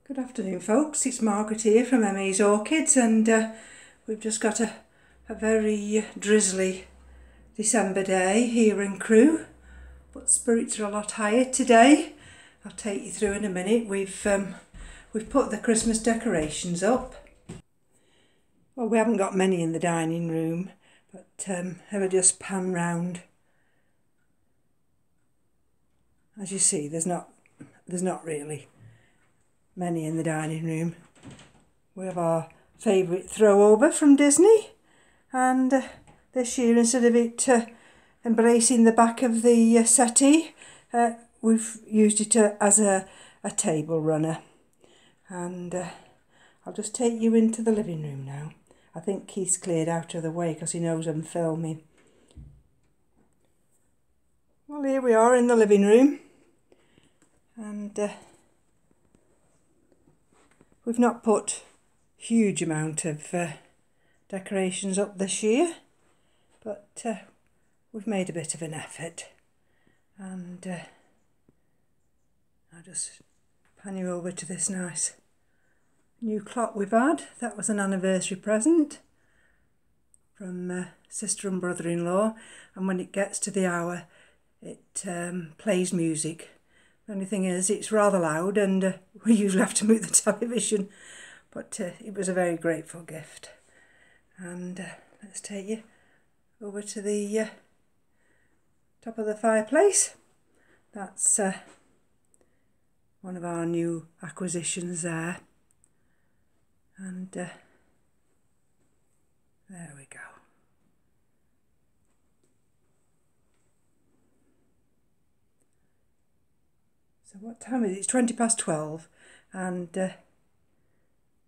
Good afternoon folks, it's Margaret here from M.E.s Orchids, and we've just got a very drizzly December day here in Crewe, but spirits are a lot higher today. I'll take you through in a minute. We've put the Christmas decorations up. Well, we haven't got many in the dining room, but I'll just pan round. As you see, there's not really many in the dining room. We have our favourite throw-over from Disney, and this year, instead of it embracing the back of the settee, we've used it as a table runner. And I'll just take you into the living room now. I think Keith's cleared out of the way because he knows I'm filming. Well, here we are in the living room, and we've not put huge amount of decorations up this year, but we've made a bit of an effort, and I'll just pan you over to this nice new clock we've had. That was an anniversary present from sister and brother-in-law, and when it gets to the hour it plays music. The only thing is, it's rather loud, and we usually have to mute the television, but it was a very grateful gift. And let's take you over to the top of the fireplace. That's one of our new acquisitions there, and there we go. So what time is it? It's 12:20, and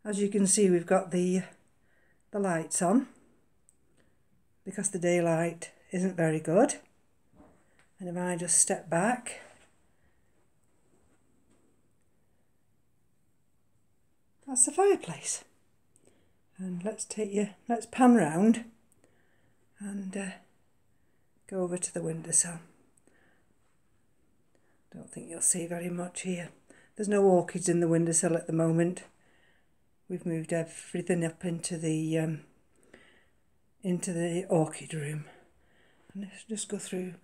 as you can see, we've got the lights on because the daylight isn't very good. And if I just step back, that's the fireplace. And let's pan round and go over to the windowsill. Don't think you'll see very much here. There's no orchids in the windowsill at the moment. We've moved everything up into the orchid room. And let's just go through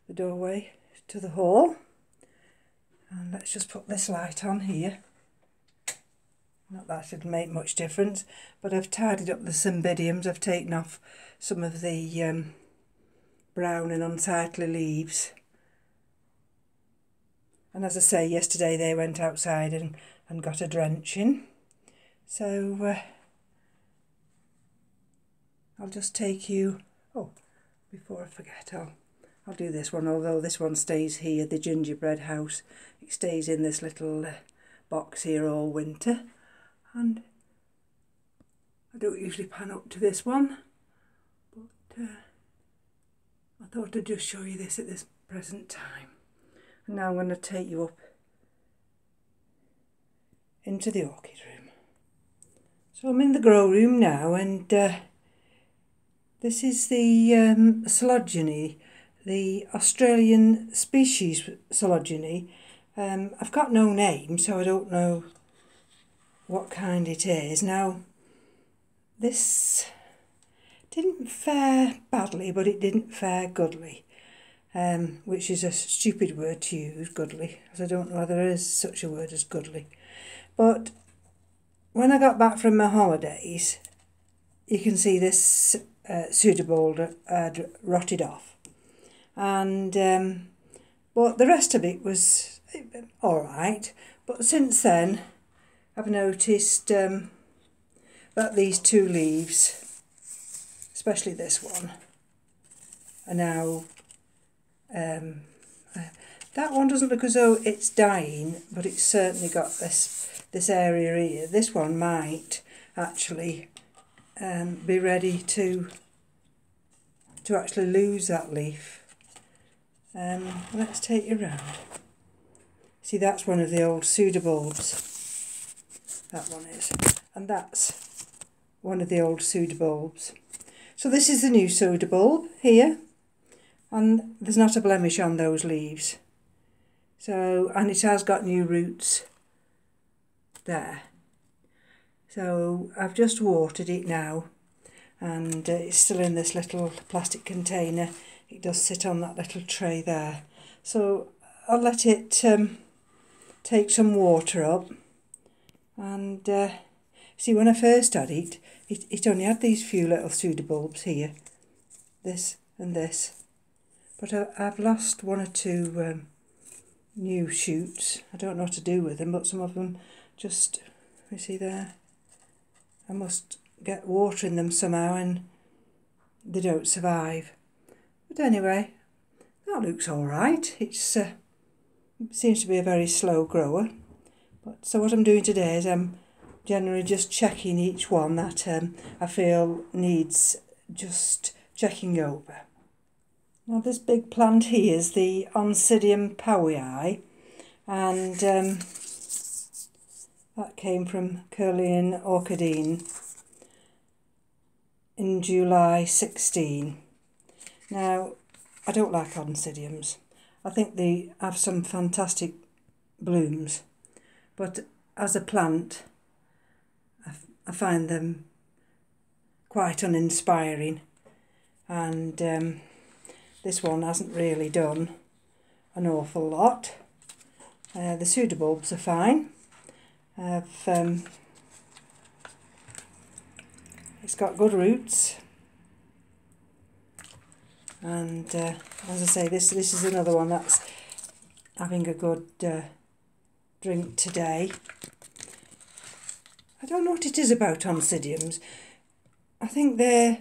the doorway to the hall. And let's just put this light on here. Not that it'll make much difference, but I've tidied up the cymbidiums. I've taken off some of the brown and unsightly leaves. And as I say, yesterday they went outside and got a drenching. So I'll just take you, before I forget, I'll do this one, although this one stays here, the gingerbread house. It stays in this little box here all winter. And I don't usually pan up to this one, but I thought I'd just show you this at this present time. And now I'm going to take you up into the orchid room. So I'm in the grow room now, and this is the Sologeny, the Australian species Sologeny. I've got no name, so I don't know what kind it is. Now, this didn't fare badly, but it didn't fare goodly. Which is a stupid word to use, goodly, because I don't know whether there is such a word as goodly. But when I got back from my holidays, you can see this pseudobulb had rotted off, and but the rest of it was all right. But since then, I've noticed that these two leaves, especially this one, are now that one doesn't look as though it's dying, but it's certainly got this area here. This one might actually be ready to actually lose that leaf. Let's take you round. See, that's one of the old pseudobulbs. That one is, and that's one of the old pseudobulbs. So this is the new pseudobulb here. And there's not a blemish on those leaves. So, and it has got new roots there. So I've just watered it now, and it's still in this little plastic container. It does sit on that little tray there. So I'll let it take some water up. And see, when I first had it only had these few little pseudobulbs here, this and this. But I've lost one or two new shoots. I don't know what to do with them, but some of them just, you see there, I must get water in them somehow and they don't survive. But anyway, that looks all right. It's seems to be a very slow grower. But so what I'm doing today is I'm generally just checking each one that I feel needs just checking over. Now this big plant here is the Oncidium Powii, and that came from M.E.s Orchids in July 16. Now I don't like Oncidiums. I think they have some fantastic blooms, but as a plant I find them quite uninspiring, and this one hasn't really done an awful lot. The pseudobulbs are fine. It's got good roots, and as I say, this is another one that's having a good drink today. I don't know what it is about Oncidiums. I think they're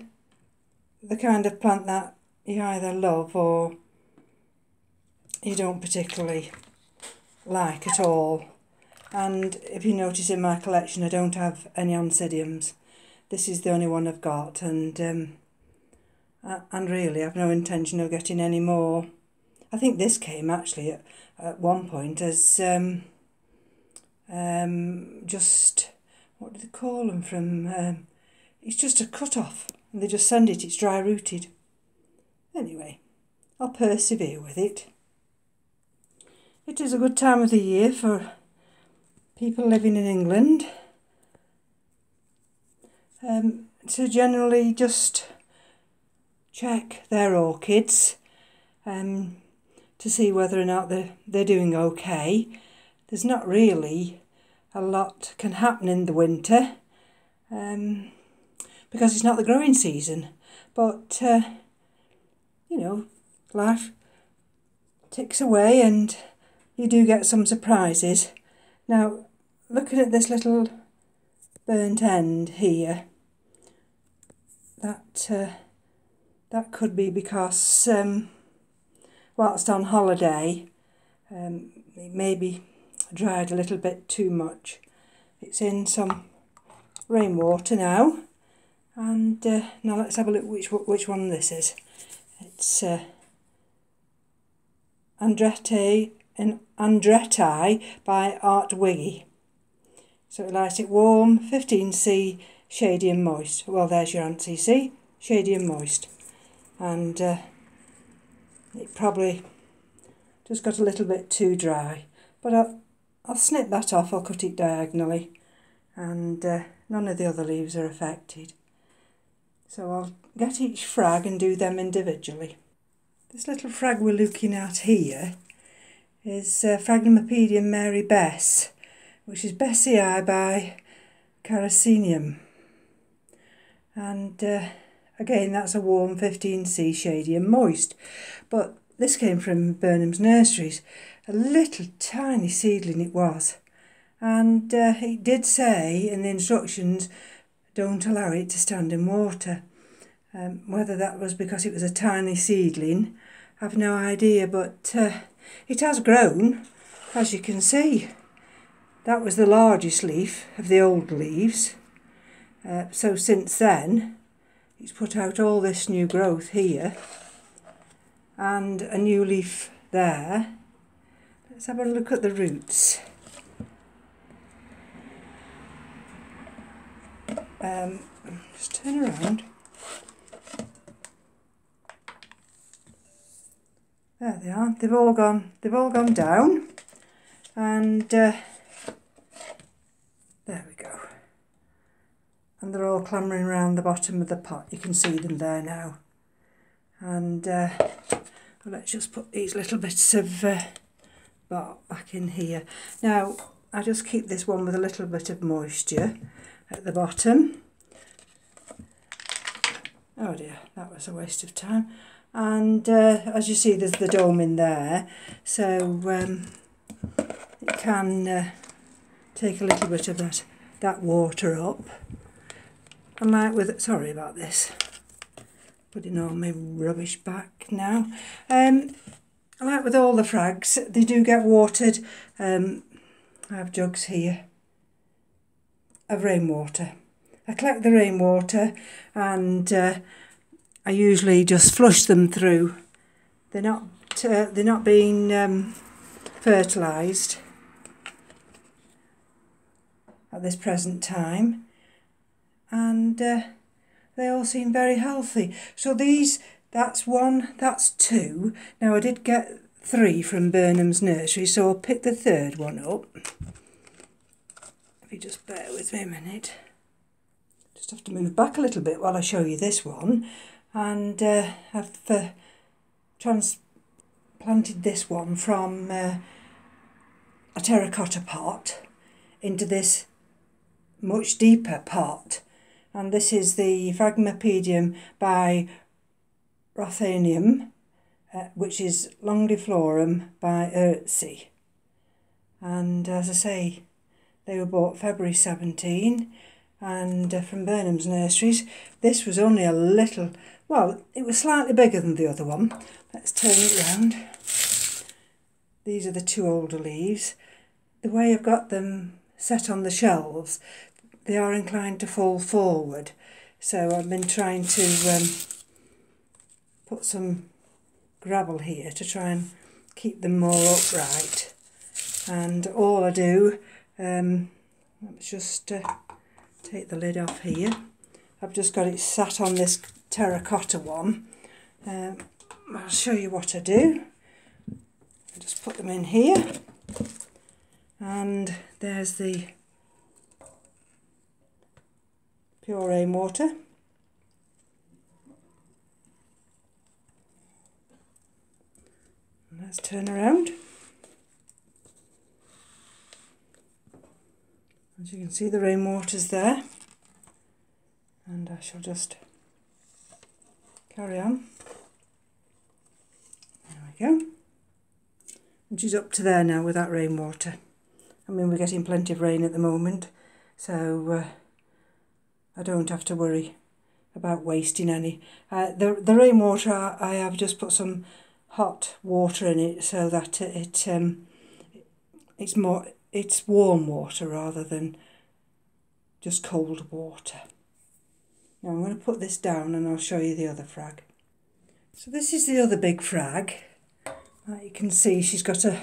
the kind of plant that you either love or you don't particularly like at all. And if you notice in my collection, I don't have any Oncidiums. This is the only one I've got, and really I've no intention of getting any more. I think this came actually at one point as just, what do they call them, from it's just a cut off, and they just send it, it's dry rooted. Anyway, I'll persevere with it. It is a good time of the year for people living in England to generally just check their orchids to see whether or not they're doing okay. There's not really a lot can happen in the winter because it's not the growing season, but you know, life ticks away and you do get some surprises. Now, looking at this little burnt end here, that could be because whilst on holiday it maybe dried a little bit too much. It's in some rainwater now, and now let's have a look which one this is. It's Andretti by Art Wiggy. So it likes it warm, 15C, shady and moist. Well, there's your answer, you see, shady and moist. And it probably just got a little bit too dry, but I'll snip that off. I'll cut it diagonally, and none of the other leaves are affected. So I'll get each frag and do them individually. This little frag we're looking at here is Phragmipedium Mary Bess, which is Bessii by Caracinium. And again, that's a warm 15C, shady and moist. But this came from Burnham's Nurseries. A little tiny seedling it was. And it did say in the instructions, don't allow it to stand in water. Whether that was because it was a tiny seedling, I've no idea, but it has grown, as you can see. That was the largest leaf of the old leaves. So since then, it's put out all this new growth here, and a new leaf there. Let's have a look at the roots. Just turn around. There they are. They've all gone down, and and they're all clambering around the bottom of the pot. You can see them there now. And let's just put these little bits of bark back in here. Now, I just keep this one with a little bit of moisture at the bottom. Oh dear, that was a waste of time. And as you see, there's the dome in there, so it can take a little bit of that water up. And like with, sorry about this, putting all my rubbish back now. Like with all the phrags, they do get watered. I have jugs here of rainwater. I collect the rainwater and I usually just flush them through. They're not being fertilised at this present time, and they all seem very healthy. So these, that's one, that's two. Now I did get 3 from Burnham's nursery, so I'll pick the third one up. If you just bear with me a minute. Just have to move back a little bit while I show you this one. And I've transplanted this one from a terracotta pot into this much deeper pot. And this is the Phragmipedium by Rothanium, which is Longiflorum by Urtsy. And as I say, they were bought February 17, and from Burnham's Nurseries. This was only a little, well, it was slightly bigger than the other one. Let's turn it round. These are the 2 older leaves. The way I've got them set on the shelves, they are inclined to fall forward. So I've been trying to put some gravel here to try and keep them more upright. And all I do, let's just take the lid off here. I've just got it sat on this terracotta one. I'll show you what I do. I just put them in here, and there's the pure rainwater. And let's turn around. As you can see, the rainwater's there, and I shall just carry on. There we go. And she's up to there now with that rainwater. I mean, we're getting plenty of rain at the moment, so I don't have to worry about wasting any. The rainwater, I have just put some hot water in it so that it's warm water rather than just cold water. Now I'm going to put this down and I'll show you the other frag. So this is the other big frag. You can see she's got a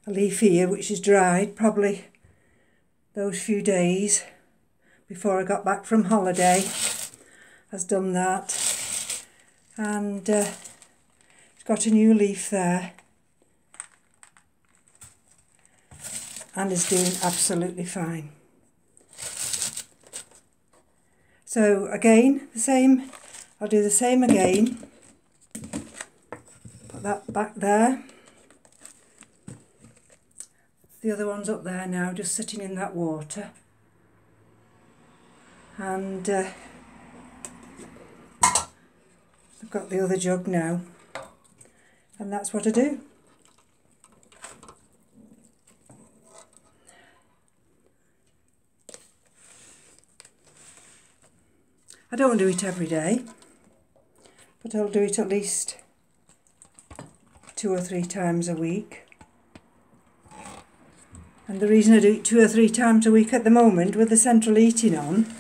leaf here which is dried, probably those few days before I got back from holiday has done that. And it's got a new leaf there. And is doing absolutely fine. So again, the same, I'll do the same again. Put that back there. The other one's up there now, just sitting in that water. And I've got the other jug now. And that's what I do. I don't do it every day, but I'll do it at least 2 or 3 times a week. And the reason I do it 2 or 3 times a week at the moment, with the central heating on,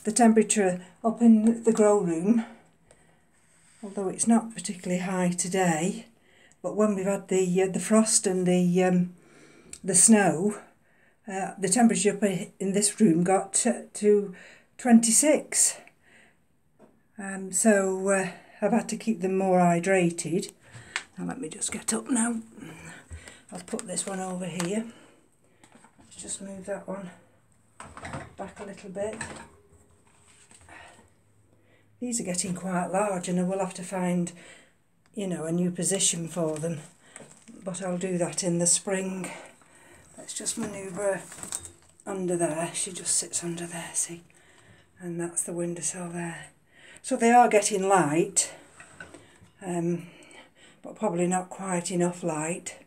the temperature up in the grow room, although it's not particularly high today, but when we've had the frost and the snow, the temperature up in this room got to 26. So I've had to keep them more hydrated. Now let me just get up now. I'll put this one over here. Let's just move that one back a little bit. these are getting quite large and I will have to find, you know, a new position for them. But I'll do that in the spring. Let's just manoeuvre under there. She just sits under there, see? And that's the windowsill there. So they are getting light, but probably not quite enough light.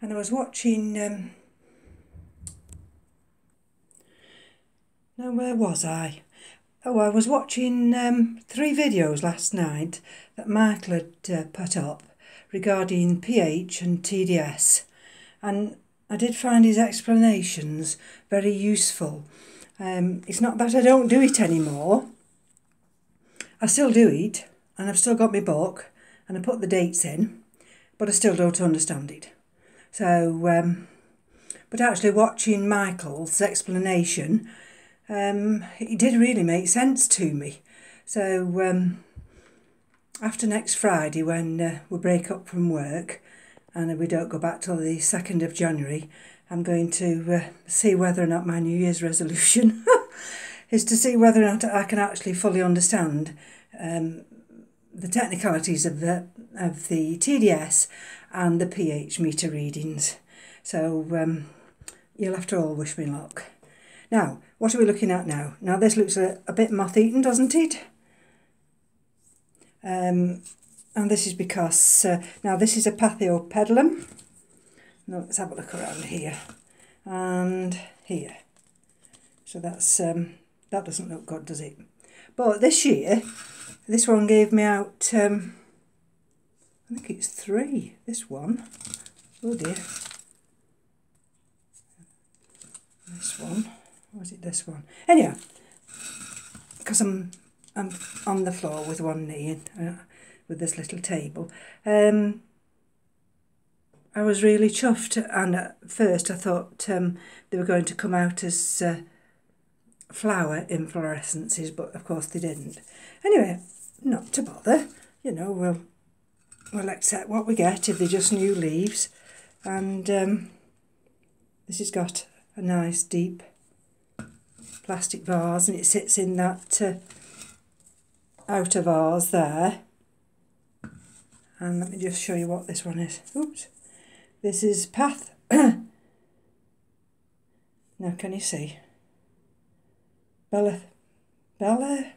And I was watching, now where was I? Oh, I was watching 3 videos last night that Michael had put up regarding pH and TDS, and I did find his explanations very useful. It's not that I don't do it anymore. I still do it, and I've still got my book, and I put the dates in, but I still don't understand it. So, but actually watching Michael's explanation, it did really make sense to me. So after next Friday, when we break up from work and we don't go back till the 2nd of January, I'm going to see whether or not my New Year's resolution is to see whether or not I can actually fully understand the technicalities of the TDS and the pH meter readings. So you'll have to all wish me luck. Now, what are we looking at now? Now this looks a bit moth-eaten, doesn't it? And this is because, now this is a Paphs. Now let's have a look around here and here. So that's that doesn't look good, does it? But this year, this one gave me out, I think it's 3, this one. Oh dear. This one. Or is it this one? Anyhow, because I'm on the floor with one knee with this little table. I was really chuffed, and at first I thought they were going to come out as flower inflorescences, but of course they didn't. Anyway, not to bother. You know, we'll accept what we get if they're just new leaves. And this has got a nice deep plastic vase, and it sits in that outer vase there. And let me just show you what this one is. Oops. This is Paphs. Now can you see? Bella? I've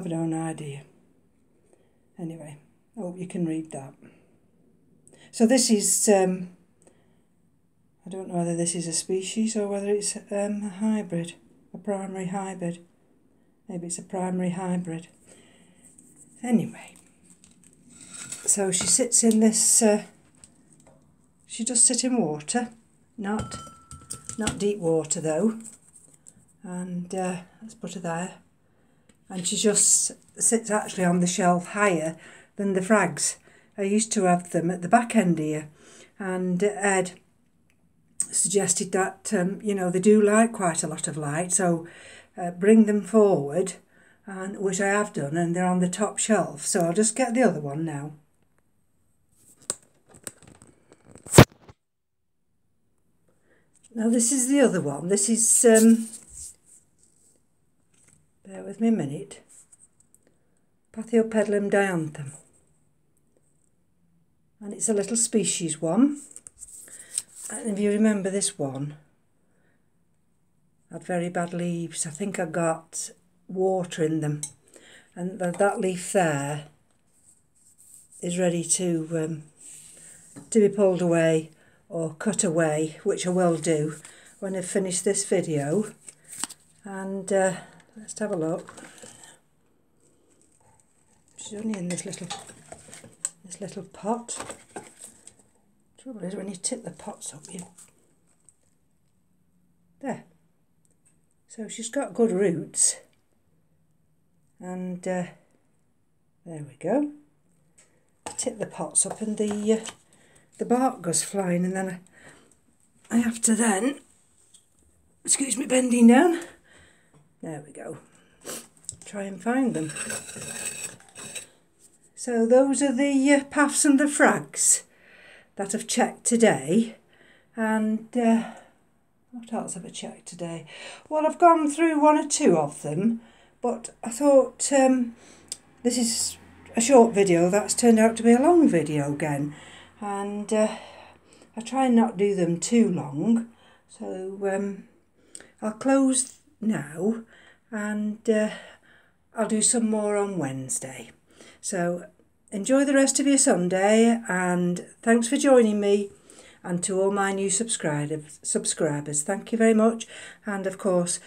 no idea. Anyway, I hope you can read that. So this is, I don't know whether this is a species or whether it's a hybrid, a primary hybrid. Maybe it's a primary hybrid. Anyway, so she sits in this, she does sit in water, not deep water though. And let's put her there. And she just sits actually on the shelf higher than the phrags. I used to have them at the back end here, and Ed suggested that, you know, they do like quite a lot of light, so bring them forward, and which I have done, and they're on the top shelf. So I'll just get the other one now. Now this is the other one. This is, bear with me a minute, Paphs dianthem. And it's a little species one. And if you remember this one, had very bad leaves. I think I got water in them. And that leaf there is ready to be pulled away or cut away, which I will do when I finish this video. And let's have a look. She's only in this little pot. Trouble is when you tip the pots up, there. So she's got good roots, and there we go. Tip the pots up, and the bark goes flying, and then I have to then, excuse me, bending down. There we go. Try and find them. So those are the Paphs and the phrags that I've checked today, and What else have I checked today? Well, I've gone through one or two of them, but I thought this is a short video that's turned out to be a long video again, and I try and not do them too long, so I'll close now, and I'll do some more on Wednesday. So enjoy the rest of your Sunday, and thanks for joining me. And to all my new subscribers, thank you very much. And of course,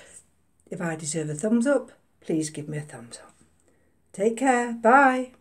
if I deserve a thumbs up, please give me a thumbs up. Take care. Bye.